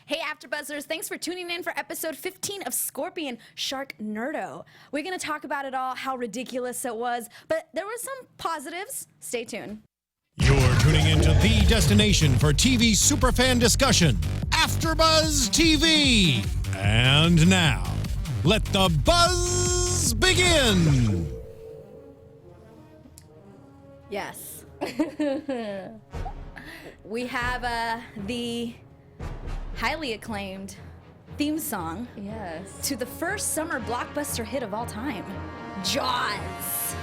Hey AfterBuzzers, thanks for tuning in for episode 15 of Scorpion Sharknerdo. We're going to talk about it all, how ridiculous it was, but there were some positives. Stay tuned. You're tuning into the destination for TV superfan discussion, AfterBuzz TV. And now, let the buzz begin. Yes. We have the highly acclaimed theme song to the first summer blockbuster hit of all time, Jaws.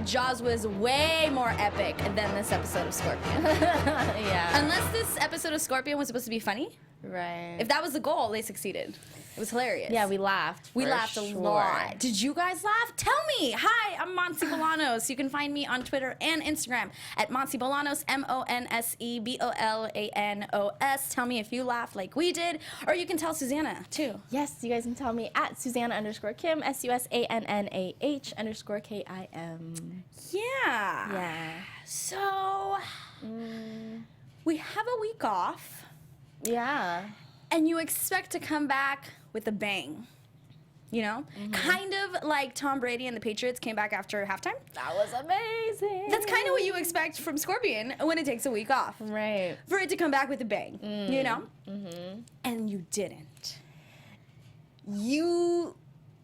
Jaws was way more epic than this episode of Scorpion. Unless this episode of Scorpion was supposed to be funny. Right. If that was the goal, they succeeded. It was hilarious. Yeah, we laughed. We laughed a lot. Did you guys laugh? Tell me. Hi, I'm Monse Bolanos. You can find me on Twitter and Instagram at Monse Bolanos, MonseBolanos. Tell me if you laughed like we did, or you can tell Susanna too. Yes, you guys can tell me at Susanna_Kim, SUSANNAH_KIM. Yeah. So, we have a week off. Yeah. And you expect to come back with a bang. You know? Kind of like Tom Brady and the Patriots came back after halftime. That was amazing. That's kind of what you expect from Scorpion when it takes a week off. Right. For it to come back with a bang, you know? And you didn't. You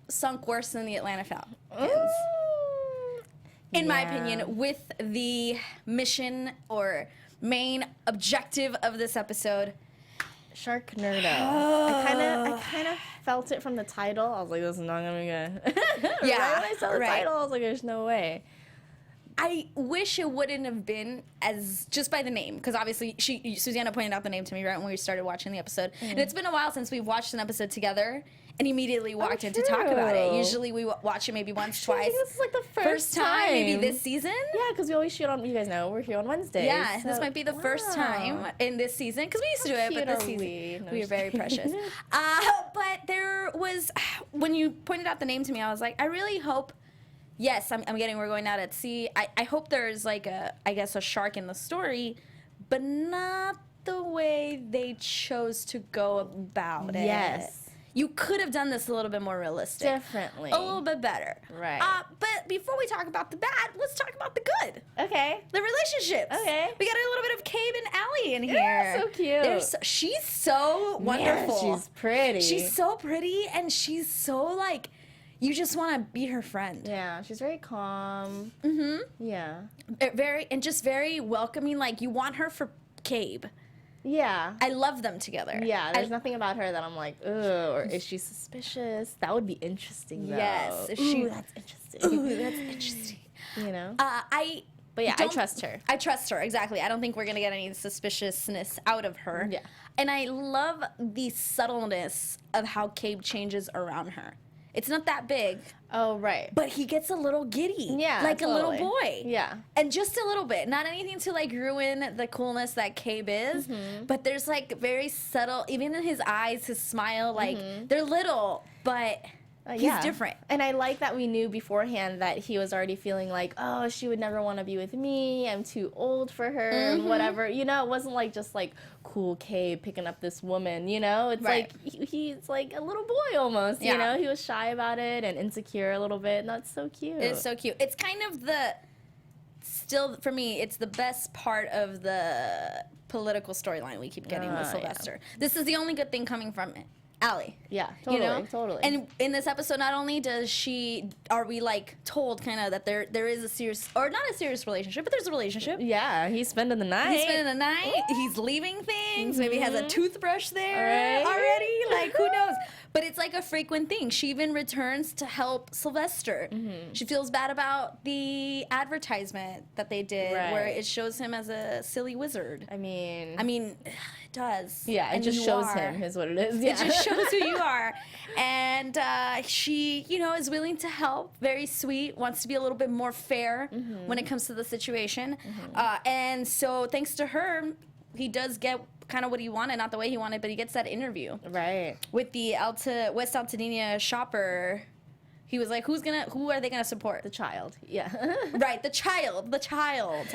sunk worse than the Atlanta Falcons. In my opinion, with the mission or main objective of this episode, Sharknerdo. I kind of felt it from the title. I was like, this is not gonna be good. Yeah, Right when I saw the title, I was like, there's no way. I wish it wouldn't have been as just by the name, because obviously Susanna pointed out the name to me right when we started watching the episode, and it's been a while since we've watched an episode together and immediately walked in to talk about it. Usually we watch it maybe once, twice. I think this is like the first time, maybe this season. Yeah, because we always shoot on. You guys know we're here on Wednesdays. Yeah, so, this might be the first time in this season, because we used to do it, but this season we are very precious. But there was, when you pointed out the name to me, I was like, I really hope. Yes, we're going out at sea. I hope there's like a shark in the story, but not the way they chose to go about it. Yes. You could have done this a little bit more realistic. Definitely. A little bit better. Right. But before we talk about the bad, let's talk about the good. Okay. The relationships. Okay. We got a little bit of Cabe and Allie in here. Yeah, so cute. She's so wonderful. Man, she's pretty. She's so pretty, and she's so like, you just want to be her friend. Yeah, she's very calm. Yeah. Very welcoming. Like, you want her for Cabe. Yeah. I love them together. Yeah, there's nothing about her that I'm like, ugh, or is she suspicious? That would be interesting, though. Yes. That's interesting. Ooh, that's interesting. You know? But yeah, I trust her. I trust her, exactly. I don't think we're going to get any suspiciousness out of her. Yeah. And I love the subtleness of how Cabe changes around her. It's not that big. Oh, right. But he gets a little giddy. Yeah, like totally. a little boy. Yeah. And just a little bit. Not anything to like ruin the coolness that Cabe is. But there's like very subtle, even in his eyes, his smile, like they're little, but he's different. And I like that we knew beforehand that he was already feeling like, oh, she would never want to be with me. I'm too old for her, whatever. You know, it wasn't like just like cool Cabe picking up this woman, you know? It's like he's like a little boy almost, you know? He was shy about it and insecure a little bit, and that's so cute. It's so cute. It's kind of still, for me, it's the best part of the political storyline we keep getting with Sylvester. Yeah. This is the only good thing coming from it. Allie. Yeah, totally, you know? totally. And in this episode, not only are we like told kind of that there is a serious, or not a serious relationship, but there's a relationship. Yeah, he's spending the night. He's leaving things. Maybe he has a toothbrush there already. Like, who knows? But it's like a frequent thing. She even returns to help Sylvester. She feels bad about the advertisement that they did where it shows him as a silly wizard. I mean, it does. Yeah, it just shows him is what it is. Yeah. It just shows who you are. And she, is willing to help. Very sweet. Wants to be a little bit more fair when it comes to the situation. And so thanks to her, he does get kind of what he wanted, not the way he wanted, but he gets that interview. Right. With the West Altadena shopper. He was like, who are they gonna support? The child. Yeah. Right, the child.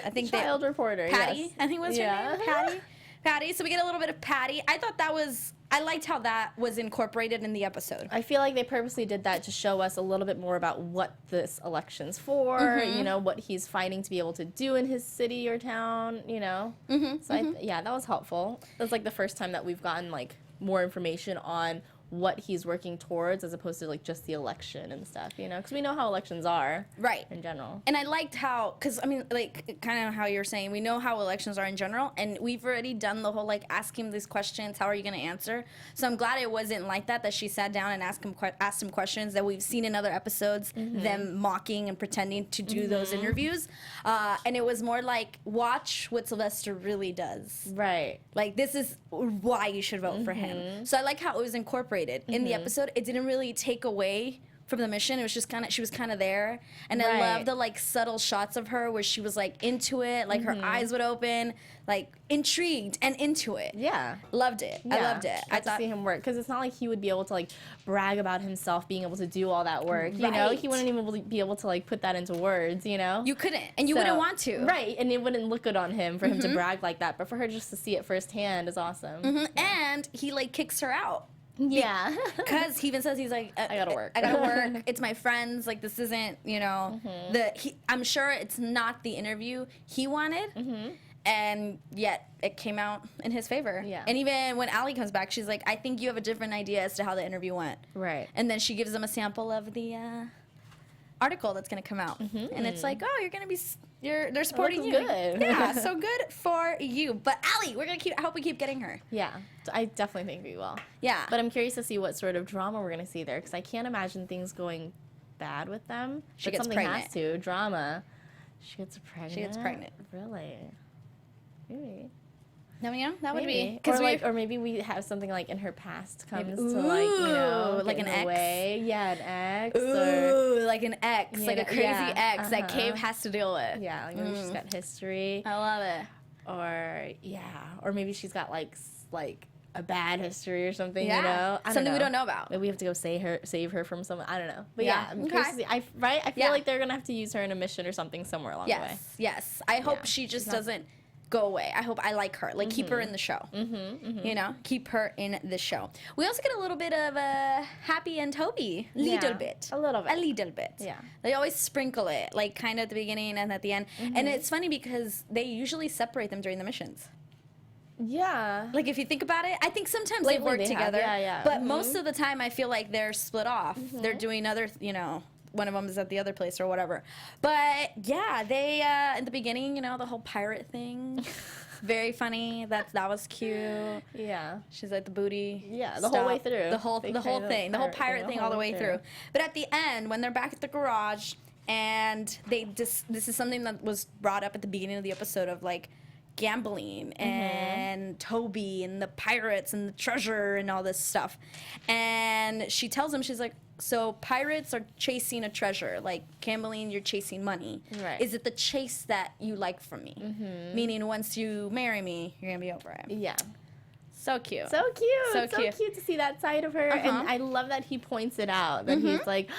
I think child reporter. Patty, yes. I think was her name. Patty. Patty. So we get a little bit of Patty. I liked how that was incorporated in the episode. I feel like they purposely did that to show us a little bit more about what this election's for, you know, what he's fighting to be able to do in his city or town, you know. So yeah, that was helpful. That's like the first time that we've gotten like more information on what he's working towards as opposed to like just the election and stuff, you know, because we know how elections are in general. And I liked how, because I mean, like kind of how you're saying, we know how elections are in general, and we've already done the whole like ask him these questions, how are you going to answer? So I'm glad it wasn't like that she sat down and asked him questions that we've seen in other episodes, them mocking and pretending to do those interviews, and it was more like, watch what Sylvester really does. Right. Like, this is why you should vote for him. So I like how it was incorporated in the episode. It didn't really take away from the mission. It was just kind of, she was kind of there. And I love the like subtle shots of her where she was like into it, like her eyes would open, like intrigued and into it. Yeah. Loved it. Yeah. I loved it. I thought to see him work, because it's not like he would be able to like brag about himself being able to do all that work. You know, he wouldn't even be able to like put that into words, you know? You couldn't, and you wouldn't want to. Right, and it wouldn't look good on him for him to brag like that, but for her just to see it firsthand is awesome. And he like kicks her out. Yeah. Because he even says, he's like, I gotta work. I gotta work. It's my friends. Like, this isn't, you know, I'm sure it's not the interview he wanted. And yet it came out in his favor. Yeah. And even when Allie comes back, she's like, I think you have a different idea as to how the interview went. Right. And then she gives him a sample of the article that's going to come out. And it's like, oh, you're going to be, they're supporting you. Good. Yeah, so good for you. But Allie, I hope we keep getting her. Yeah, I definitely think we will. Yeah. But I'm curious to see what sort of drama we're going to see there, because I can't imagine things going bad with them. She But gets something pregnant. has to. Drama. She gets pregnant. She gets pregnant. Really? Maybe. No, yeah, that would Maybe. be. Or maybe we have something like in her past comes Ooh, to like, you know, like an ex? way. Yeah, an ex. Ooh, like an ex, You like know, a crazy ex that uh-huh. Cave has to deal with. Yeah, like maybe she's got history. I love it. Or maybe she's got like a bad history or something, Yeah. you know? I Something don't we know. don't know about. Maybe we have to go save her from someone. I don't know. But Yeah. yeah, I'm curious to see. I feel Yeah. like they're going to have to use her in a mission or something somewhere along the way. Yes. I hope Yeah. she just She's not- doesn't go away. I hope I like her. Like, keep her in the show. You know, keep her in the show. We also get a little bit of Happy and Toby. Little Yeah, bit. a little bit. A little bit. Yeah. They always sprinkle it, like, kind of at the beginning and at the end. And it's funny because they usually separate them during the missions. Yeah. Like, if you think about it, I think sometimes Lately they work they have, together. yeah. But most of the time, I feel like they're split off. They're doing other, you know, one of them is at the other place or whatever. But yeah, they in the beginning, you know, the whole pirate thing, very funny. That was cute. Yeah. She's like the booty. Yeah, the whole way through. The whole They thing, the whole pirate thing all the way through. through. But at the end, when they're back at the garage, and this is something that was brought up at the beginning of the episode of like gambling and Toby and the pirates and the treasure and all this stuff. And she tells him, she's like, so pirates are chasing a treasure, like gambling, you're chasing money. Right. Is it the chase that you like from me? Meaning once you marry me, you're going to be over it. Yeah. So cute. So cute. So So cute. cute to see that side of her. And I love that he points it out. That he's like,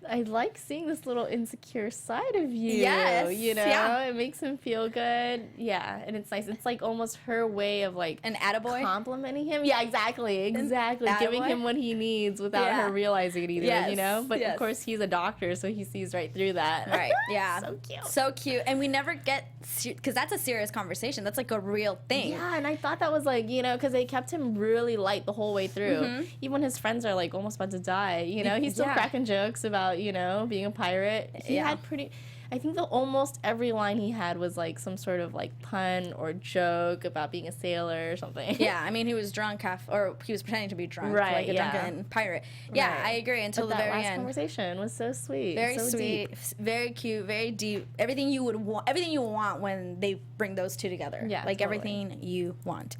I like seeing this little insecure side of you. Yes, You know? yeah. It makes him feel good. Yeah. And it's nice. It's like almost her way of like An attaboy? complimenting him. Yeah, exactly. Exactly. Giving attaboy? him what he needs without Yeah. her realizing it either, Yes, you know? But yes. of course he's a doctor, so he sees right through that. Right, yeah. So cute. So cute. And we never get, because that's a serious conversation. That's like a real thing. Yeah, and I thought that was like, you know, because they kept him really light the whole way through. Even when his friends are like almost about to die, you know, he's still Yeah. cracking jokes about, you know, being a pirate. He Yeah. had I think almost every line he had was like some sort of like pun or joke about being a sailor or something. Yeah, I mean, he was drunk, or he was pretending to be drunk, Right, like a yeah. drunken pirate. Yeah, Right. I agree, until But the that very last end. conversation was so sweet. Very so sweet, deep. very cute, very deep. Everything you would want, everything you want when they bring those two together. Yeah, like totally. everything you want.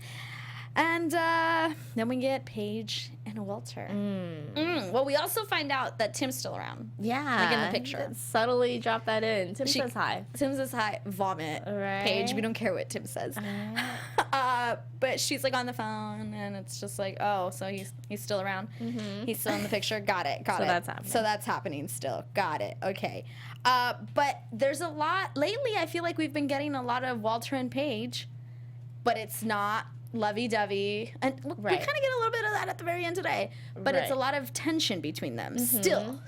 And then we get Paige and Walter. Well, we also find out that Tim's still around. Yeah. Like in the picture. Subtly drop that in. Tim says hi. Tim says hi. Vomit. Right. Paige, we don't care what Tim says. But she's like on the phone, and it's just like, oh, so he's still around. He's still in the picture. Got it. So that's happening. So that's happening still. Got it. Okay. But there's a lot lately. I feel like we've been getting a lot of Walter and Paige, but it's not lovey-dovey. And we kind of get a little bit of that at the very end today. But it's a lot of tension between them. Still.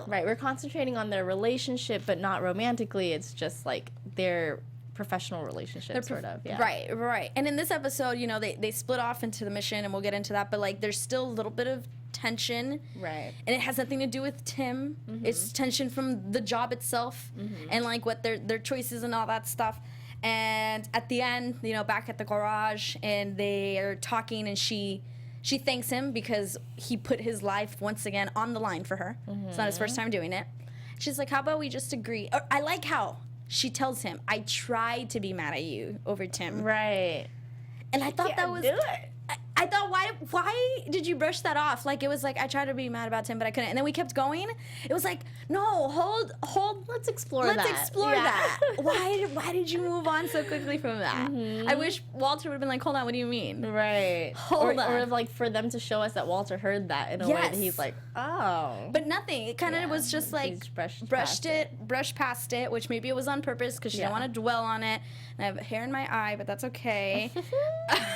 Right. We're concentrating on their relationship, but not romantically. It's just like their professional relationship, sort of. Yeah. Right. And in this episode, they split off into the mission, and we'll get into that. But, like, there's still a little bit of tension. Right. And it has nothing to do with Tim. It's tension from the job itself and, like, what their choices and all that stuff. And at the end, back at the garage, and they are talking, and she thanks him because he put his life once again on the line for her. It's not his first time doing it. She's like, how about we just agree? Or, I like how she tells him, I tried to be mad at you over Tim. Right. And I thought that was... do it. I thought, why did you brush that off? Like, it was like, I tried to be mad about Tim, but I couldn't. And then we kept going. It was like, no, hold. Let's explore that. Let's explore that. Why did you move on so quickly from that? I wish Walter would have been like, hold on, what do you mean? Right. Hold on. Or like for them to show us that Walter heard that in a way that he's like, oh. But nothing. It kind of was just like, brushed past it, which maybe it was on purpose because she didn't want to dwell on it. And I have hair in my eye, but that's okay.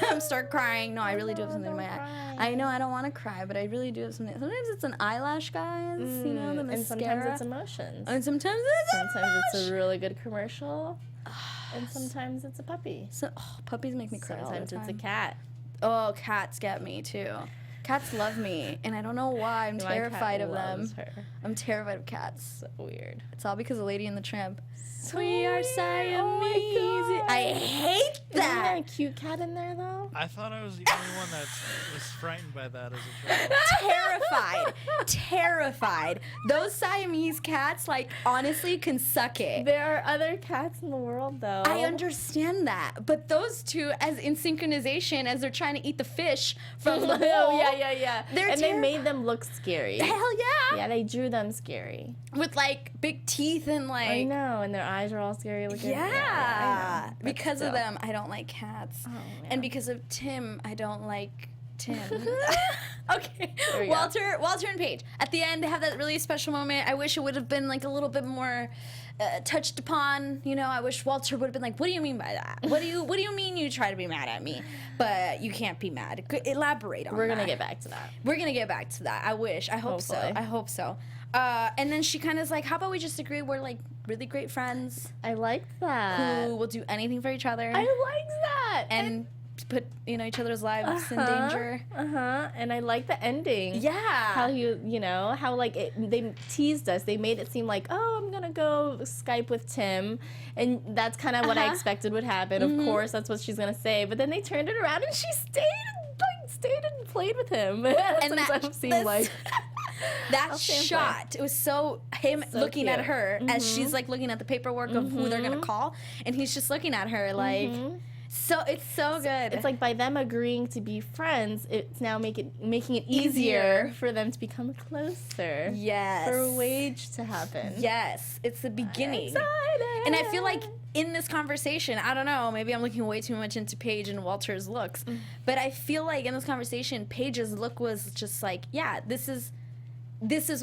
I'm start crying. No, I really do have something in my eye. I know I don't want to cry, but I really do have something. Sometimes it's an eyelash, guys. The mascara. And sometimes it's emotions. And sometimes it's a really good commercial. And sometimes it's a puppy. So puppies make me cry. Sometimes it's a cat. Oh, cats get me too. Cats love me, and I don't know why. I'm terrified of them. I'm terrified of cats. So weird. It's all because of Lady and the Tramp. So we are Siamese. Oh I hate that. Isn't there a cute cat in there, though? I thought I was the only one that was frightened by that as a child. Terrified. Those Siamese cats, like, honestly, can suck it. There are other cats in the world, though. I understand that, but those two, as in synchronization, as they're trying to eat the fish from the bowl. Oh, yeah. They made them look scary. Hell yeah. Yeah, they drew them scary. With, like, big teeth and, like... I know, and their eyes are all scary looking. Yeah. Because of them, I don't like cats. Oh, and because of Tim, I don't like Tim. Okay. There we Walter and Paige. At the end, they have that really special moment. I wish it would have been, like, a little bit more touched upon. I wish Walter would have been like, what do you mean by that? What do you mean you try to be mad at me? But you can't be mad. Elaborate on that. We're going to get back to that. We're going to get back to that. I wish. I hope so. I hope so. And then she kind of is like, how about we just agree we're, like, really great friends I like that. who will do anything for each other. I like that. And put, each other's lives in danger. And I like the ending. Yeah. How how, like, they teased us. They made it seem like, oh, I'm going to go Skype with Tim. And that's kind of what I expected would happen. Of course, that's what she's going to say. But then they turned it around and she stayed and played with him. And that seemed like... That shot, it was so looking cute. at her as she's, like, looking at the paperwork of who they're going to call. And he's just looking at her like, so it's so good. It's like by them agreeing to be friends, it's now making it easier for them to become closer. Yes. For Wage to happen. Yes. It's the beginning. Excited. And I feel like in this conversation, I don't know, maybe I'm looking way too much into Paige and Walter's looks, but I feel like in this conversation, Paige's look was just like, yeah, this is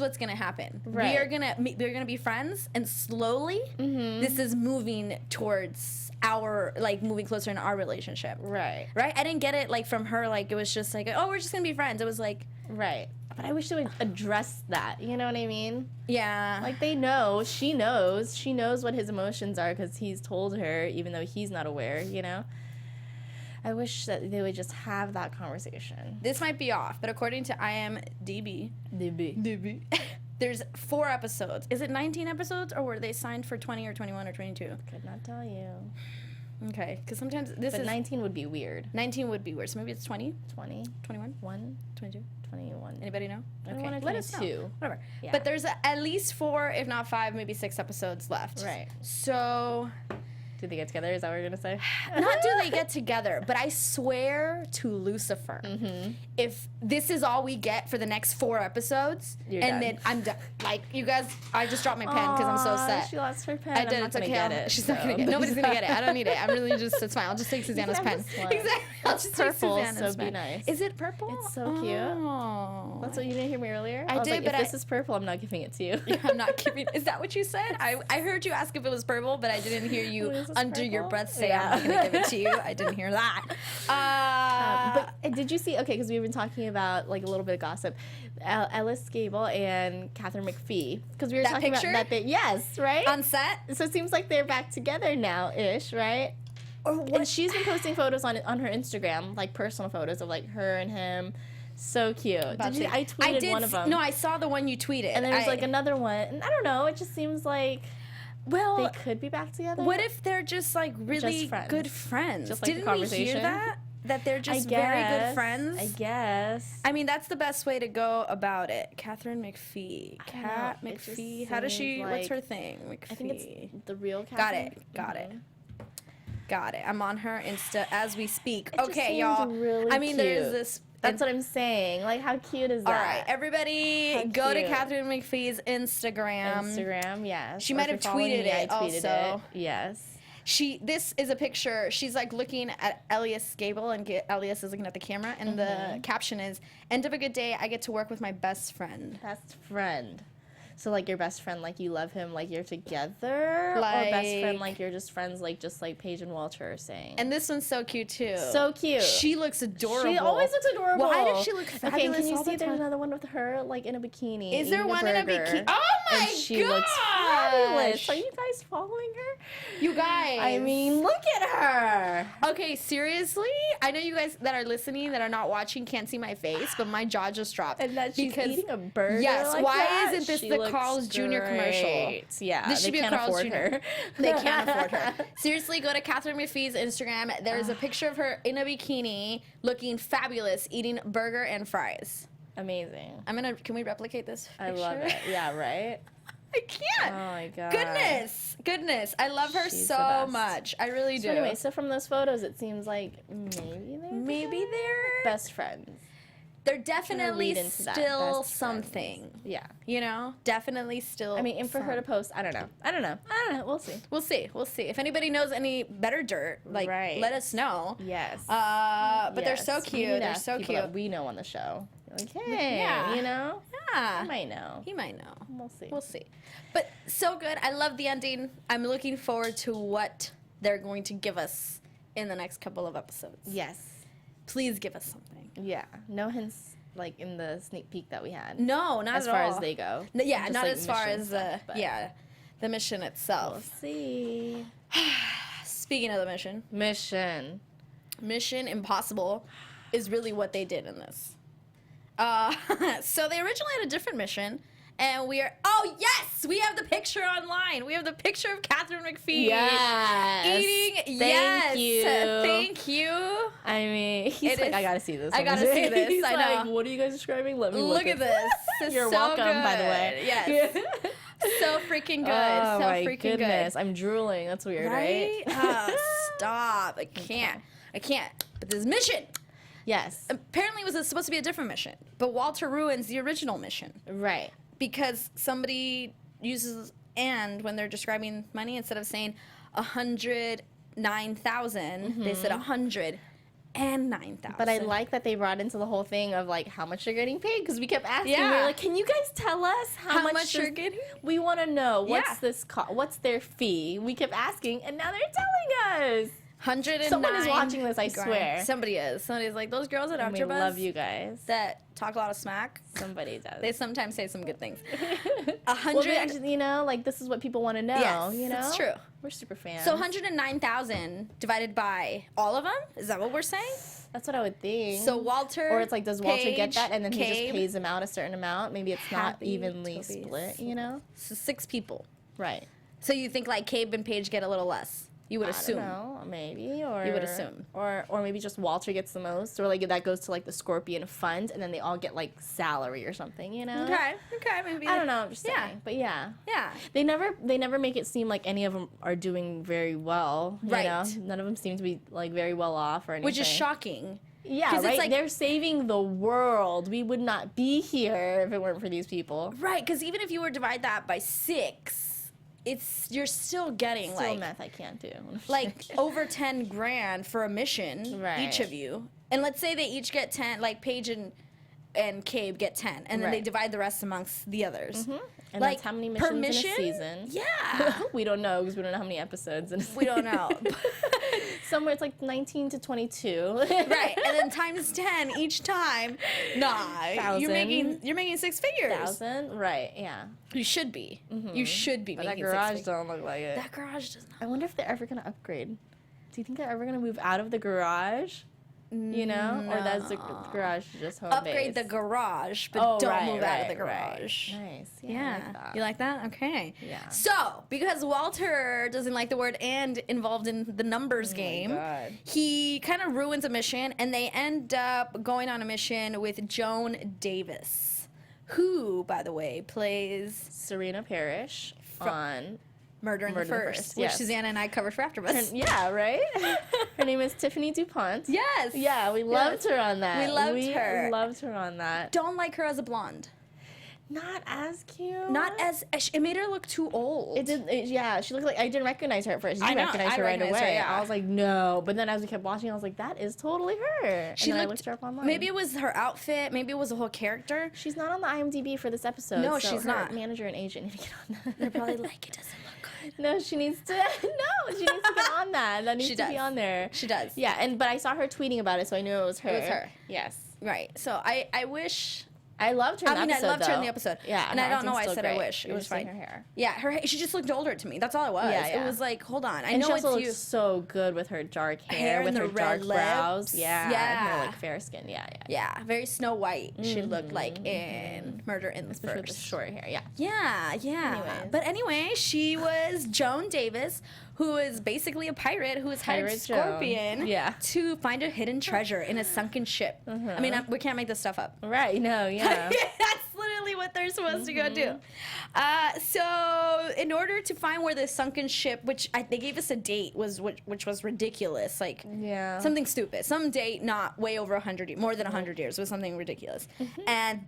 what's gonna happen. Right. We're gonna be friends, and slowly, this is moving towards moving closer in our relationship. Right. Right. I didn't get it like from her. Like it was just like, oh, we're just gonna be friends. It was like, right. But I wish they would address that. You know what I mean? yeah. Like they know, she knows what his emotions are because he's told her, even though he's not aware. I wish that they would just have that conversation. This might be off, but according to IMDb, there's 4 episodes. Is it 19 episodes, or were they signed for 20 or 21 or 22? Could not tell you. Okay, because sometimes But 19 would be weird. 19 would be weird, so maybe it's 20? 20? 21? 1? 22? 21. Anybody know? 21 or let us know. 22. Whatever. Yeah. But there's at least 4, if not 5, maybe 6 episodes left. Right. So... Do they get together? Is that what you're going to say? Not do they get together, but I swear to Lucifer, if this is all we get for the next 4 episodes, You're and done. then I'm done. Like, you guys, I just dropped my pen because I'm so upset. She lost her pen. I did. I'm It's not okay. gonna get it. She's not going to get it. Nobody's going to get it. I don't need it. I'm really just, it's fine. I'll just take Susanna's have pen. this one. Exactly. It's Just do purple, Suzanne so and be Smack. nice. Is it purple? It's so cute. Oh. That's what you didn't hear me earlier? I was did, like, but if this is purple, I'm not giving it to you. I'm not giving. Is that what you said? I heard you ask if it was purple, but I didn't hear you Is this under your purple? breath say Yeah. I'm not gonna give it to you. I didn't hear that. But did you see? Okay, because we've been talking about like a little bit of gossip. Ellis Gable and Katharine McPhee, because we were That talking picture? about that. Yes, right. On set. So it seems like they're back together now, ish, right? And she's been posting photos on her Instagram, like personal photos of like her and him. So cute. Did you, I tweeted one of them. No, I saw the one you tweeted. And there's like another one, and I don't know. It just seems like well, they could be back together. what if they're just like really friends. good friends? Just like the Didn't conversation? we hear that? That they're just I very guess, good friends. I guess. I mean, that's the best way to go about it. Katharine McPhee. I don't Kat know. It just McPhee. How does she? seems What's her like- thing? McPhee. I think it's the real Got Katharine. it. Got it. Mhm. Got it. I'm on her Insta as we speak. It just Okay, seems y'all. really I mean, there's cute. this. That's what I'm saying. Like, how cute is that? All right, everybody, How go to cute. Katharine McPhee's Instagram. Instagram, yes. She Or might if you're have following tweeted me, I it tweeted also. it. Yes. This is a picture. She's like looking at Elias Gable, and Elias is looking at the camera, and the caption is, "End of a good day. I get to work with my best friend." Best friend. So, like, your best friend, like, you love him, like, you're together? Or best friend, Like- like, you're just friends, like Paige and Walter are saying? And this one's so cute too. So cute. She looks adorable. She always looks adorable. Why does she look Okay, fabulous can you all see the there's time? another one with her, like, in a bikini? Is there eating one in a burger, bikini? Oh my and she looks fabulous. Are you guys following her? You guys. I mean, look at her. Okay, seriously? I know you guys that are listening that are not watching can't see my face, but my jaw just dropped. And that she's because eating a burger. yes, like why that? isn't this She the looks Carl's Jr. commercial? great. Yeah, This they should be a can't Carl's afford Jr. her. They can't afford her. Seriously, go to Katharine McPhee's Instagram. There's a picture of her in a bikini looking fabulous eating burger and fries. Amazing. Can we replicate this picture? I love it. Yeah, right? I can't. Oh my god. Goodness. I love her She's the so best. much. I really do. So anyway, so from those photos, it seems like maybe they're best friends. They're definitely read into that. still Best something. friends. Yeah. You know, definitely still. I mean, and for her to post, I don't know. We'll see. We'll see. If anybody knows any better dirt, like, Right. let us know. Yes. But they're Yes. so We cute. need to They're ask so people cute. that we know on the show. Like, hey, Yeah. you know, Yeah. I might know. He might know. We'll see. We'll see. But so good. I love the ending. I'm looking forward to what they're going to give us in the next couple of episodes. Yes. Please give us something. Yeah. No hints like in the sneak peek that we had. No, not as at far all. as they go. Yeah, Just, not like, as far mission as stuff, but the mission We'll itself. see. Speaking of the mission, Mission Impossible is really what they did in this. So they originally had a different mission, and we have the picture online. We have the picture of Katharine McPhee Yes. eating. Thank you. Thank you. I mean, he's It like, is- I gotta see this. I gotta see this, He's I like, know. what are you guys describing? Let me Look at this. This You're is so welcome, by the good. way. Yes. So freaking good. Oh so my freaking goodness. good. I'm drooling. That's weird, Right? right? Stop. I can't. But this mission. Yes. Apparently, it was supposed to be a different mission, but Walter ruins the original mission Right. because somebody uses "and" when they're describing money instead of saying 109,000. They said 109,000. But I like that they brought into the whole thing of like how much you're getting paid because we kept asking. We Yeah. were like, can you guys tell us how much you're getting? We want to know what's Yeah. this what's their fee? We kept asking, and now they're telling us. 109. Someone is watching this, I swear. Somebody is. Somebody's like those girls at And we AfterBuzz love you guys. that talk a lot of smack. Somebody does. They sometimes say some good things. Well, 100. they actually, you know, like this is what people want to know. Yes, you know, it's true. We're super fans. So 109,000 divided by all of them? Is that what we're saying? That's what I would think. So Walter, or it's like, does Walter get Paige, that, and then he just Cabe, pays him out a certain amount? Maybe it's not Happy evenly to be split. You know, So 6 people. right? So you think like Cabe and Paige get a little less? You would assume. I don't know, maybe, or You would assume. or maybe just Walter gets the most, or like that goes to like the Scorpion fund, and then they all get like salary or something, you know? Okay, maybe. I don't know. I'm just saying, Yeah. but yeah, Yeah. they never make it seem like any of them are doing very well. You Right. know? None of them seem to be like very well off or anything. Which is shocking. Yeah, 'Cause right. it's like- They're saving the world. We would not be here if it weren't for these people. Right, because even if you were to divide that by 6, you're still getting Still math I can't do. like over 10 grand for a mission, Right. each of you. And let's say they each get 10, like Paige and Cabe get 10, and then they Right. divide the rest amongst the others. And Like, that's how many per missions mission? in a season. Yeah. We don't know because we don't know how many episodes in a season. We don't know. Somewhere it's like 19 to 22. Right, and then times 10 each time. Nah, you're 1,000. making six figures. 1,000? Right, yeah. You should be. You should be But that making garage six figures. don't look like it. That garage does not. I wonder if they're ever going to upgrade. Do you think they're ever going to move out of the garage? You know? Or that's the garage just home Upgrade base? the garage, but don't right, move out of right, the right. garage. Nice. Yeah. I Yeah. like that. You like that? Okay. Yeah. So, because Walter doesn't like the word "and" involved in the numbers game, God. he kind of ruins a mission, and they end up going on a mission with Joan Davis, who, by the way, plays Serena Parrish on... Murder in the First, which yes. Susanna and I covered for AfterBuzz. Yeah, right? Her name is Tiffany DuPont. Yes. Yeah, we loved her on that. We loved her. We loved her on that. Don't like her as a blonde. Not as cute. Not as it made her look too old. It did. Yeah, she looked like I didn't recognize her at first. I I know, recognized I her right recognized her, away. yeah. I was like, no. But then as we kept watching, I was like, that is totally her. And She then I looked- looked her up online. Maybe it was her outfit. Maybe it was the whole character. She's not on the IMDb for this episode. No, so she's her not. Manager and agent need to get on that. They're probably like, it doesn't look good. No, she needs to. No, she needs to get on that. That needs She to be does. on there. She does. Yeah, but I saw her tweeting about it, so I knew it was her. It was her. Yes. Right. So I wish. I loved her in the episode, I loved her in though. the episode. Yeah, And I her don't know why I acting's said still I great. wish. It You was just like fine. her hair. Yeah, she just looked older to me. That's all it was. Yeah, yeah. It was like, hold on. I And know she also it's looks you. so good with her dark hair, Hair with and her the dark red brows. lips. Yeah, and Yeah. her like fair skin. Yeah. Yeah, very Snow White. She looked like in Murder in the Especially with the First. short hair. Yeah. Yeah, yeah. Anyways. But anyway, she was Joan Davis, who is basically a pirate who has hired Pirate Joan. Scorpion Yeah. to find a hidden treasure in a sunken ship. I mean, we can't make this stuff up. Right. No. Yeah. That's literally what they're supposed to go do. So, in order to find where the sunken ship, which they gave us a date, which was ridiculous, like Yeah. something stupid, some date not way over 100, more than 100 years, was something ridiculous. And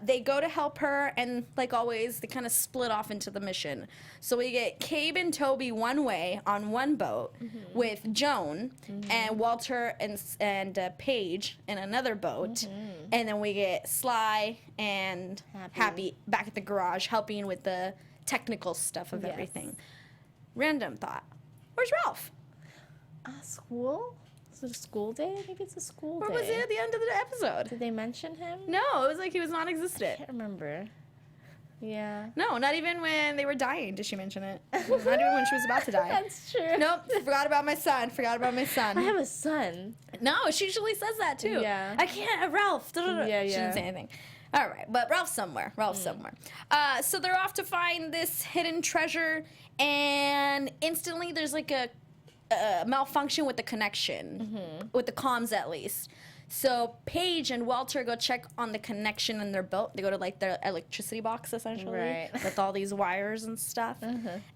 they go to help her, and like always, they kind of split off into the mission. So we get Cabe and Toby one way on one boat with Joan and Walter and Paige in another boat, and then we get Sly and Happy back at the garage helping with the technical stuff of Yes. everything. Random thought. Where's Ralph? School? Is it a school day? Maybe it's a school Where day. was he at the end of the episode? Did they mention him? No, it was like he was non-existent. Can't remember. Yeah. No, not even when they were dying did she mention it. Not even when she was about to die. That's true. Nope, forgot about my son. Forgot about my son. I have a son. No, she usually says that too. Yeah. I can't, Ralph. Yeah, She yeah. didn't say anything. All right, but Ralph's somewhere. Ralph's somewhere. So they're off to find this hidden treasure, and instantly there's like a malfunction with the connection, with the comms at least. So Paige and Walter go check on the connection in their boat. They go to like their electricity box essentially, Right. with all these wires and stuff.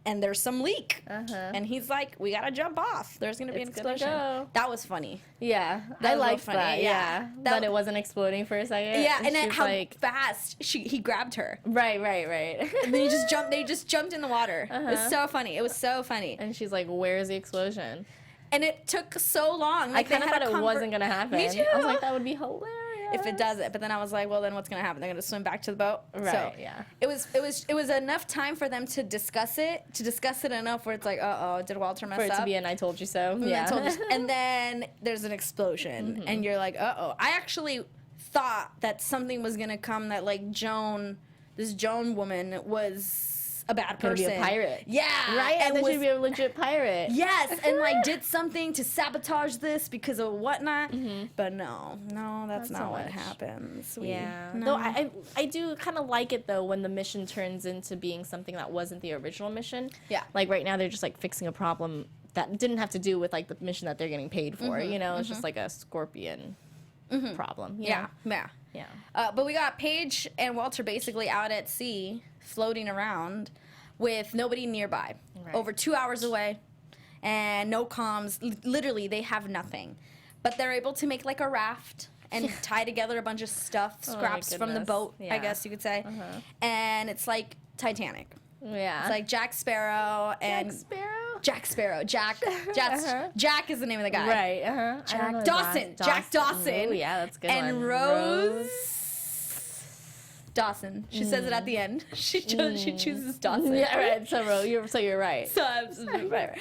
And there's some leak, and he's like, "We gotta jump off. There's gonna be an It's gonna explosion." go. That was funny. Yeah. That I was real liked funny, that. yeah. Yeah. That- That it wasn't exploding for a second. Yeah, and then she's how like, fast he grabbed her. right. And then they just jumped in the water. It was so funny. It was so funny. And she's like, where's the explosion? And it took so long. Like, I kind they of had thought a it wasn't going to happen. Me too. I was like, that would be hilarious. If it does it, but then I was like, well, then what's gonna happen? They're gonna swim back to the boat. Right, So yeah. It was enough time for them to discuss it enough where it's like, did Walter mess For it up? to be an I told you so. And Yeah. and then there's an explosion, and you're like, I actually thought that something was gonna come that like this Joan woman was a bad Gonna person. be a pirate. Yeah. Right? And And then was, she'd be a legit pirate. yes, and like did something to sabotage this because of whatnot. But no, that's Not not so what much. happens. Yeah. No. Though I do kind of like it though when the mission turns into being something that wasn't the original mission. Yeah. Like right now they're just like fixing a problem that didn't have to do with like the mission that they're getting paid for. You know, it's just like a scorpion problem. you Yeah, know? yeah. Yeah. But we got Paige and Walter basically out at sea, floating around with nobody nearby. Right. Over 2 hours away, and no comms. Literally, they have nothing. But they're able to make like a raft and tie together a bunch of stuff, Oh my scraps from the goodness. boat, I Yeah. guess you could say. And it's like Titanic. Yeah. It's like Jack Sparrow and Jack Sparrow. Jack is the name of the guy. Right. Uh-huh. Jack Dawson. Jack Dawson. Oh yeah, that's a good. And one. Rose Dawson. She says it at the end. She chooses Dawson. Yeah, right. So you're right. So I'm right.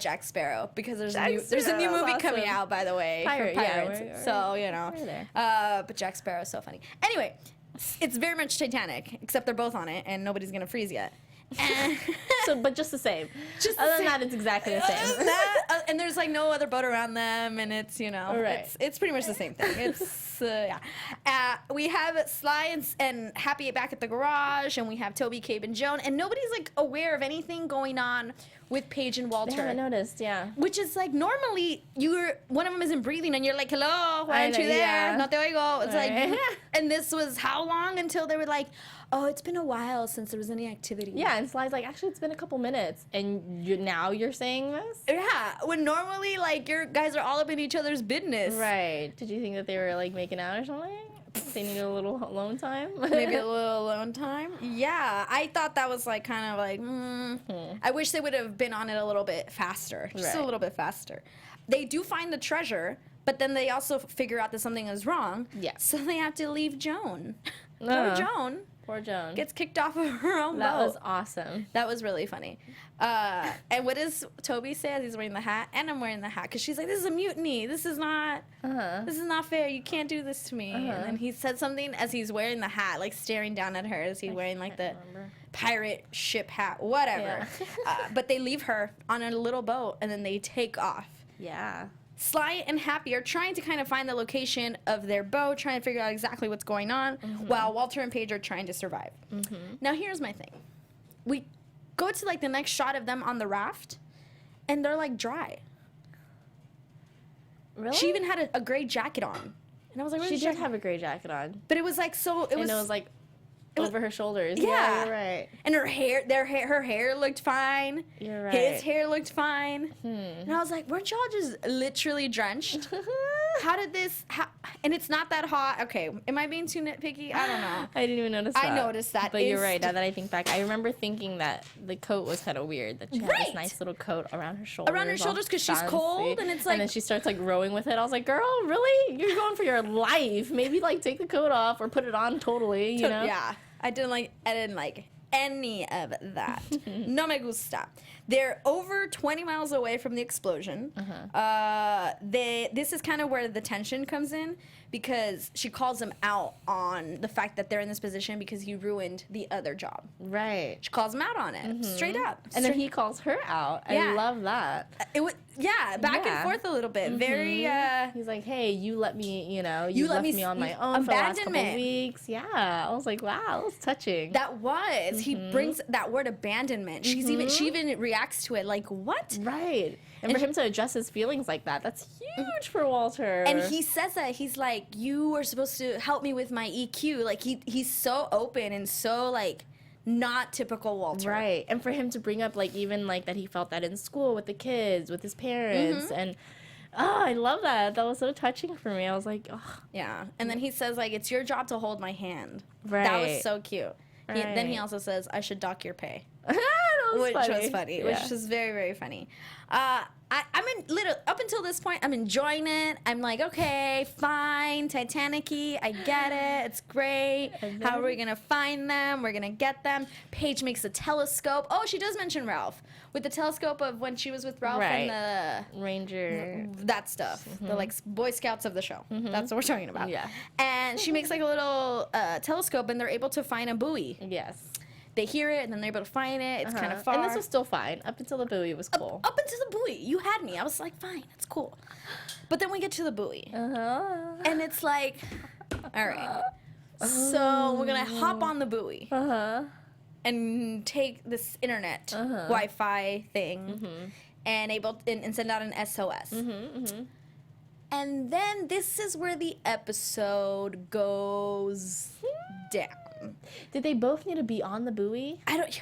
Jack Sparrow, because there's a new Sparrow, movie awesome. coming out, by the way, Pirate, for yeah, Pirates. So you know, we're there. but Jack Sparrow's so funny. Anyway, it's very much Titanic, except they're both on it, and nobody's gonna freeze yet. But just the same. Just the Other than same. that, it's exactly the same. And there's like no other boat around them, and it's Right. it's pretty much the same thing. It's yeah. We have Sly and Happy back at the garage, and we have Toby, Cabe, and Joan, and nobody's like aware of anything going on with Paige and Walter. They haven't noticed, yeah. Which is like normally one of them isn't breathing, and you're like, hello, why aren't you there? Yeah. No te oigo. It's Right. like, and this was how long until they were like, oh, it's been a while since there was any activity. Yeah, and Sly's like, actually, it's been a couple minutes, and now you're saying this? Yeah, when normally like your guys are all up in each other's business. Right. Did you think that they were like making out or something? They needed a little alone time? Maybe a little alone time. Yeah, I thought that was like kind of like, I wish they would have been on it a little bit faster, just a Right. little bit faster. They do find the treasure, but then they also figure out that something is wrong. Yeah. So they have to leave Joan. Poor Uh-huh. Joan Poor Joan. gets kicked off of her own That boat. was awesome. That was really funny. And what does Toby say as he's wearing the hat? And I'm wearing the hat, because she's like, this is a mutiny. This is not fair. You can't do this to me. And then he said something as he's wearing the hat, like staring down at her as he's wearing like the pirate ship hat, whatever. Yeah. But they leave her on a little boat, and then they take off. Yeah. Sly and Happy are trying to kind of find the location of their boat, trying to figure out exactly what's going on, while Walter and Paige are trying to survive. Now, here's my thing. We go to, like, the next shot of them on the raft, and they're, like, dry. Really? She even had a gray jacket on. And I was like, where's She the did jacket? have a gray jacket on. But it was, like, so... It was like was- over her shoulders. Yeah. You're right. And her hair looked fine. You're right. His hair looked fine. And I was like, weren't y'all just literally drenched? How did this... and it's not that hot. Okay, am I being too nitpicky? I don't know. I didn't even notice that. I noticed that. But you're right. Now that I think back, I remember thinking that the coat was kind of weird. That she had Right. this nice little coat around her shoulders. Around her all shoulders, 'cause she's fancy. cold, and it's like- And then she starts like rowing with it. I was like, girl, really? You're going for your life. Maybe like take the coat off or put it on totally, you know? Yeah, I didn't like any of that. No me gusta. They're over 20 miles away from the explosion. This is kind of where the tension comes in, because she calls him out on the fact that they're in this position because he ruined the other job. Right. She calls him out on it, straight up. And then he calls her out. Yeah. I love that. It was back and Yeah. forth a little bit. Very He's like, hey, you let me, you let left me me on my s- own for the last couple abandonment. weeks. Yeah. I was like, wow, that was touching. that was. He brings that word abandonment. She even reacts to it like, what? Right. And for him to address his feelings like that, that's huge for Walter. And he says that he's like, you were supposed to help me with my EQ. Like he's so open and so like not typical Walter. Right. And for him to bring up like even like that he felt that in school with the kids, with his parents, and I love that. That was so touching for me. I was like, oh. Yeah. And then he says like, it's your job to hold my hand. Right. That was so cute. Then he Right. also says, I should dock your pay. Which Was funny, which was very, very funny. I'm in literally up until this point, I'm enjoying it. I'm like, okay, fine, Titanic-y, I get it, it's great. How are we gonna find them? We're gonna get them. Paige makes a telescope. Oh, she does mention Ralph with the telescope of when she was with Ralph and Ranger. that stuff, the like Boy Scouts of the show. That's what we're talking about. Yeah. And she makes like a little telescope, and they're able to find a buoy. Yes. They hear it, and then they're able to find it. It's kind of far. And this was still fine up until the buoy was cool. Up into the buoy. You had me. I was like, fine, it's cool. But then we get to the buoy. And it's like, all right. So we're going to hop on the buoy and take this internet Wi-Fi thing and send out an SOS. And then this is where the episode goes down. Did they both need to be on the buoy? I don't...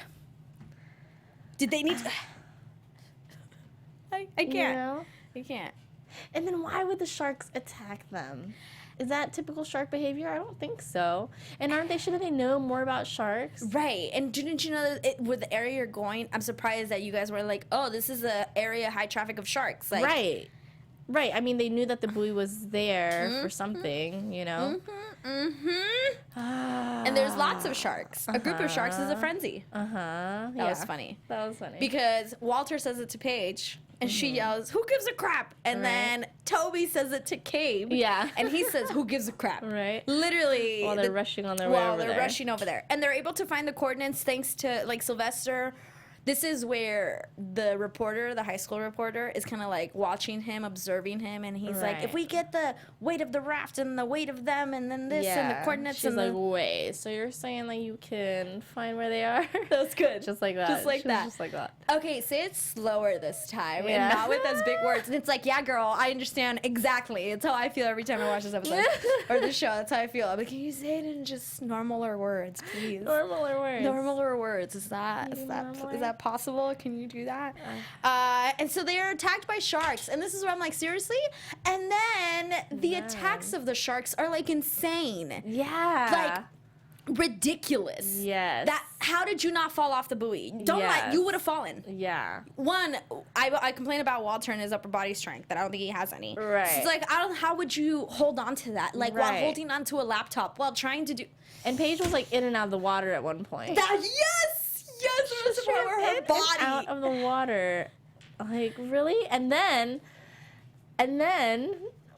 Did they need to... I can't. You know? I can't. And then why would the sharks attack them? Is that typical shark behavior? I don't think so. And shouldn't they know more about sharks? Right. And didn't you know that with the area you're going, I'm surprised that you guys were like, oh, this is an area high traffic of sharks. Like, Right. I mean, they knew that the buoy was there for something, you know? And there's lots of sharks. A group of sharks is a frenzy. That was funny. That was funny. Because Walter says it to Paige, and she yells, "Who gives a crap?" And then Toby says it to Cabe. Yeah. And he says, "Who gives a crap?" Right. Literally. While they're rushing on their way over there. While they're rushing over there. And they're able to find the coordinates thanks to, like, Sylvester. This is where the reporter, the high school reporter, is kind of like watching him, observing him, and he's like, if we get the weight of the raft and the weight of them and then this and the coordinates She's and like, wait, so you're saying that you can find where they are? That's good. Just like that. Just like that. Just like that. Okay, say it slower this time Yeah. and not with those big words. And it's like, yeah, girl, I understand exactly. It's how I feel every time I watch this episode or the show. That's how I feel. I'm like, can you say it in just normaler words, please? Normaler words. Normaler words. Is that possible? Can you do that? And so they are attacked by sharks, and this is where I'm like, seriously? And then the attacks of the sharks are like insane. Yeah. Like ridiculous. Yes. How did you not fall off the buoy? Don't lie, you would have fallen. Yeah. One, I complain about Walter and his upper body strength, that I don't think he has any. Right. So it's like, how would you hold on to that? Like, while holding on to a laptop, while trying to do... And Paige was like in and out of the water at one point. Yes, it was from her body. Out of the water. Like, really? And then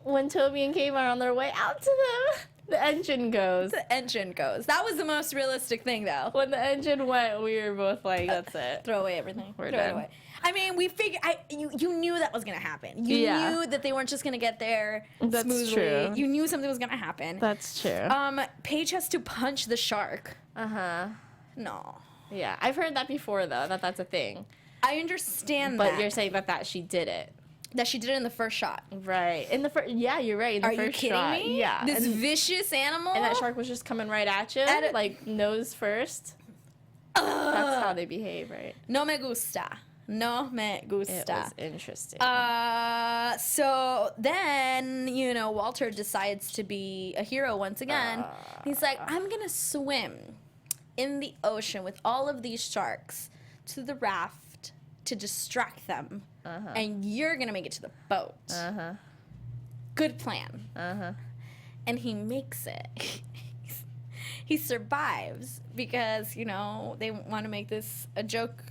when Toby and Cabe are on their way out to them, the engine goes. That was the most realistic thing, though. When the engine went, we were both like, that's it. Throw away everything. We're Throw done. it away. I mean, we figured... You knew that was going to happen. You knew that they weren't just going to get there That's smoothly. true. You knew something was going to happen. That's true. Paige has to punch the shark. No. Yeah, I've heard that before, though, that's a thing. I understand But that. you're saying that she did it. That she did it in the first shot. Right. In the first, yeah, you're right. In the Are first you kidding shot. me? Yeah. This vicious animal. And that shark was just coming right at you, like nose first. That's how they behave, right? No me gusta. No me gusta. It was interesting. So then, Walter decides to be a hero once again. He's like, I'm going to swim in the ocean with all of these sharks to the raft to distract them. And you're going to make it to the boat. Good plan. And he makes it. He survives because, they want to make this a joke,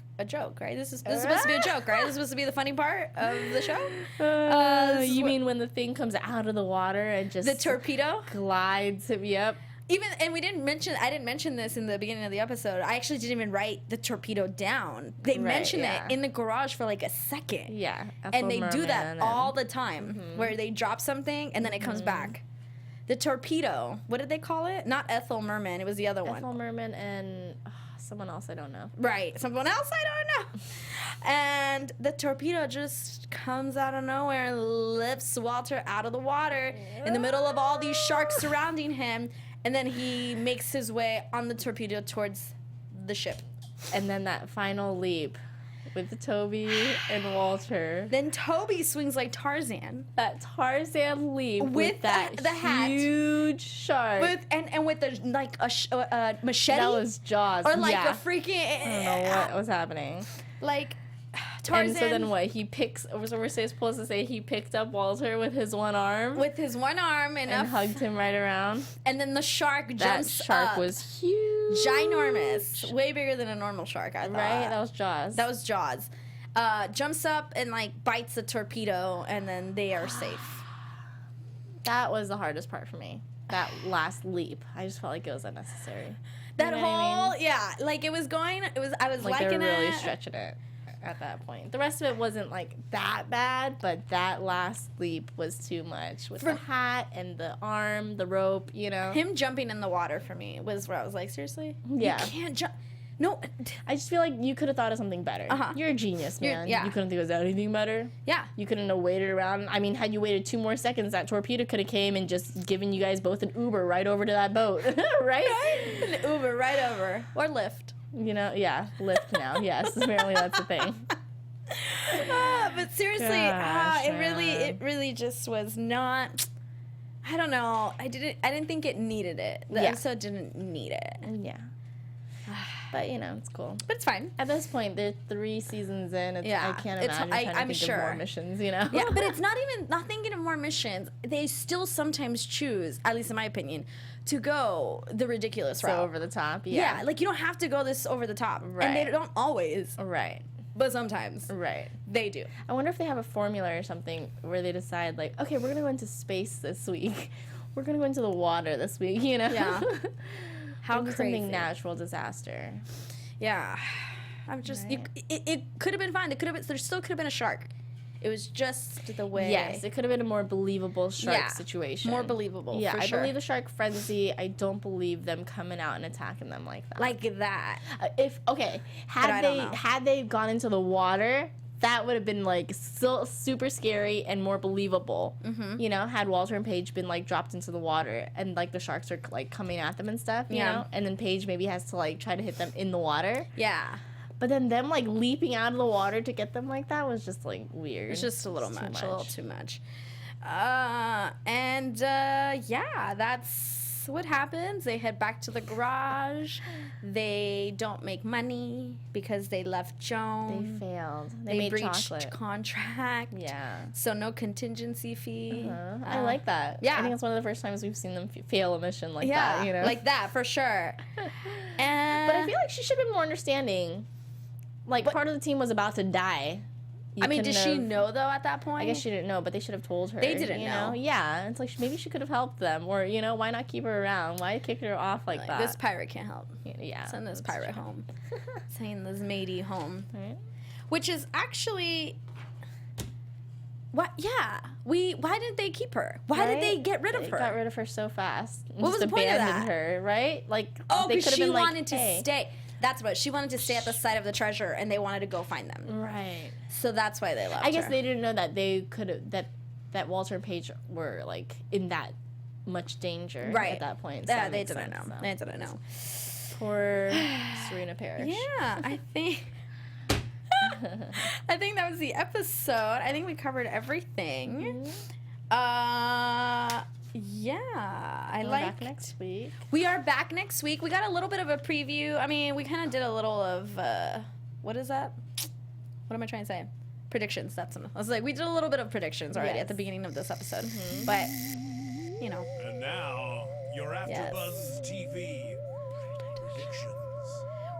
right? This is supposed to be a joke, right? This is supposed to be the funny part of the show. You mean when the thing comes out of the water and just the torpedo glides? Yep. I didn't mention this in the beginning of the episode. I actually didn't even write the torpedo down. They mention it in the garage for like a second. Yeah. And they do that all the time, where they drop something and then it comes back. The torpedo, what did they call it? Not Ethel Merman, it was the other one. Ethel Merman and someone else I don't know. Right, someone else I don't know. And the torpedo just comes out of nowhere and lifts Walter out of the water in the middle of all these sharks surrounding him. And then he makes his way on the torpedo towards the ship. And then that final leap with Toby and Walter. Then Toby swings like Tarzan. That Tarzan leap with that the hat. Huge shark. With a machete. That was Jaws. Or like a yeah. freaking... I don't know what was happening. Like... Tarzan. And so then what? He picks... So we're supposed to say he picked up Walter with his one arm? With his one arm. And hugged him right around. And then the shark jumps That shark up. was huge. Ginormous. Way bigger than a normal shark, I thought. Right? That was Jaws. That was Jaws. Jumps up and bites the torpedo, and then they are safe. That was the hardest part for me. That last leap. I just felt like it was unnecessary. That you know whole, what I mean? yeah, I was Like liking they were really it. stretching it at that point. The rest of it wasn't that bad, but that last leap was too much with the hat and the arm, the rope, Him jumping in the water for me was where I was like, seriously? Yeah. You can't jump. No. I just feel like you could have thought of something better. You're a genius, man. Yeah. You couldn't think of anything better? Yeah. You couldn't have waited around. I mean, had you waited 2 more seconds, that torpedo could have came and just given you guys both an Uber right over to that boat. Right? An Uber right over. Or Lyft. Yeah, Lyft now. Yes, apparently that's the thing. But seriously, Gosh, it really just was not I don't know. I didn't think it needed it. The episode didn't need it. Yeah. But you know, it's cool. But it's fine. At this point, they're 3 seasons in. I can't imagine trying to think of more missions, you know? Yeah, but it's not thinking of more missions. They still sometimes choose, at least in my opinion, to go the ridiculous route. So over the top, Yeah, like you don't have to go this over the top. Right. And they don't always. Right. But sometimes. Right. They do. I wonder if they have a formula or something where they decide, like, okay, we're going to go into space this week. We're going to go into the water this week, you know? Yeah. How crazy. Something natural disaster. Yeah. I'm just, Right. it could have been fine. There still could have been a shark. It was just the way. Yes, it could have been a more believable shark situation. More believable. Yeah, for I sure. believe the shark frenzy. I don't believe them coming out and attacking them like that. Like that. Had they gone into the water, that would have been like still super scary and more believable. Mm-hmm. You know, had Walter and Paige been like dropped into the water and like the sharks are like coming at them and stuff. You know, and then Paige maybe has to like try to hit them in the water. Yeah. But then them like leaping out of the water to get them like that was just like weird. It's just a little It's much, a little too much. Yeah, that's what happens. They head back to the garage. They don't make money because they left They Joan. failed. They made breached chocolate. contract. Yeah. So no contingency fee. I like that. yeah. I think it's one of the first times we've seen them fail a mission like Yeah, that, you know? like that for sure. And But I feel like she should have been more understanding. Like, part of the team was about to die. I mean, did she know though at that point? I guess she didn't know, but they should have told her. They didn't you know. Yeah, it's like maybe she could have helped them, or you know, why not keep her around? Why kick her off like that? This pirate can't help. Yeah, Send this pirate home. Send this matey home. Right. Which is actually, what? Yeah, why didn't they keep her? Why did they get rid of her? They got rid of her so fast. What was the point of abandoned that? her, right? Like, Oh, they because could have she been like, wanted to "Hey." stay. That's what she wanted to stay at the site of the treasure, and they wanted to go find them. Right. So that's why they left. I guess her. they didn't know that they could have that Walter and Paige were like in that much danger right at that point. Yeah, they didn't know. They didn't know. Poor Serena Parrish. Yeah, I think. I think that was the episode. I think we covered everything. Yeah, I like. Back next week. We are back next week. We got a little bit of a preview. I mean, we kind of did a little of what is that? What am I trying to say? Predictions. That's I was like, we did a little bit of predictions already at the beginning of this episode, but you know. And now, your AfterBuzz TV predictions.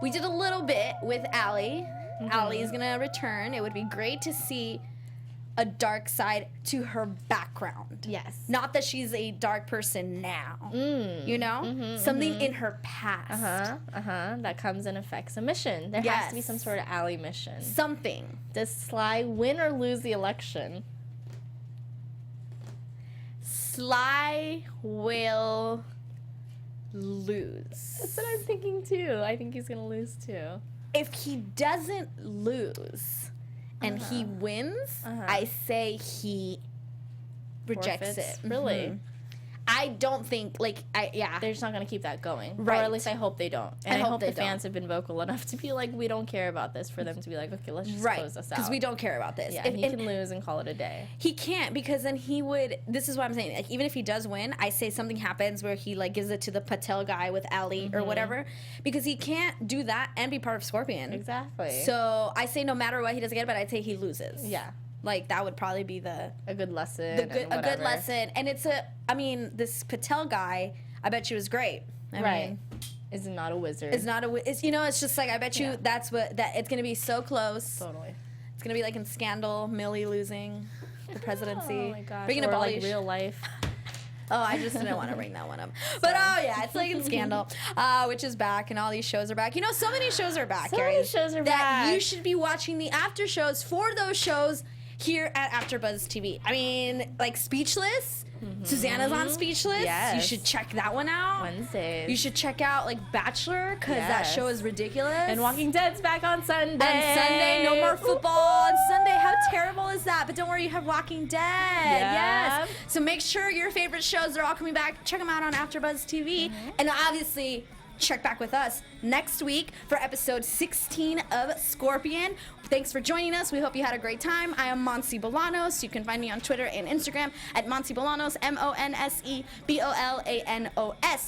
We did a little bit with Allie. Allie's gonna return. It would be great to see a dark side to her background. Yes. Not that she's a dark person now. You know? Something in her past. That comes and affects a mission. There has to be some sort of Allie mission. Something. Does Sly win or lose the election? Sly will lose. That's what I'm thinking too. I think he's gonna lose too. If he doesn't lose and he wins, I say he rejects Forfeits? it. Really? I don't think, They're just not gonna keep that going. Right. Or at least I hope they don't. And I hope they the fans have been vocal enough to be like, we don't care about this, for them to be like, okay, let's just close this out. Because we don't care about this. Yeah, he can lose and call it a day. He can't, because then he would. This is what I'm saying. Like, even if he does win, I say something happens where he like gives it to the Patel guy with Allie or whatever, because he can't do that and be part of Scorpion. Exactly. So I say no matter what he doesn't get it, but I'd say he loses. Yeah. Like that would probably be a good lesson. a good lesson. And it's I mean, this Patel guy, I bet you was great. I mean, is not a wizard. is not a. It's, you know, it's just like I bet you that's what that it's gonna be so close. Totally. It's gonna be like in Scandal, Millie losing the presidency. Oh my gosh. Bringing Or up all like these real life. Oh, I just didn't want to bring that one up. But oh yeah, it's like in Scandal, which is back, and all these shows are back. You know, so many shows are back. So Carrie, many shows are that back. you should be watching the after shows for those shows here at AfterBuzz TV. I mean, like Speechless. Susanna's on Speechless. Yes. You should check that one out. Wednesdays. You should check out like Bachelor, because that Yes. show is ridiculous. And Walking Dead's back on Sunday. On Sunday, no more football on Sunday. How terrible is that? But don't worry, you have Walking Dead. Yep. Yes. So make sure your favorite shows are all coming back. Check them out on AfterBuzz TV. And obviously, check back with us next week for episode 16 of Scorpion. Thanks for joining us. We hope you had a great time. I am Monse Bolanos. You can find me on Twitter and Instagram at Monse Bolanos, MonseBolanos.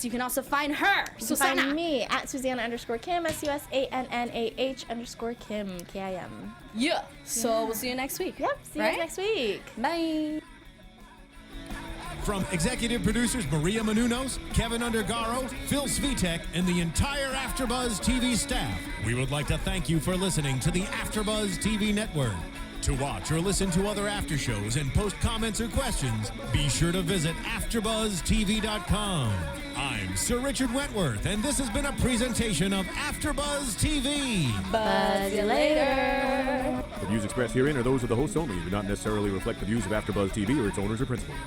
You can also find her. Susana. Find me at Susanna_Kim, SUSANNAH_Kim, KIM. Yeah. So we'll see you next week. Yep. See you guys next week. Bye. From executive producers Maria Menounos, Kevin Undergaro, Phil Svitek, and the entire AfterBuzz TV staff, we would like to thank you for listening to the AfterBuzz TV network. To watch or listen to other after shows and post comments or questions, be sure to visit AfterBuzzTV.com. I'm Sir Richard Wentworth, and this has been a presentation of AfterBuzz TV. Buzz you later. The views expressed herein are those of the hosts only and do not necessarily reflect the views of AfterBuzz TV or its owners or principals.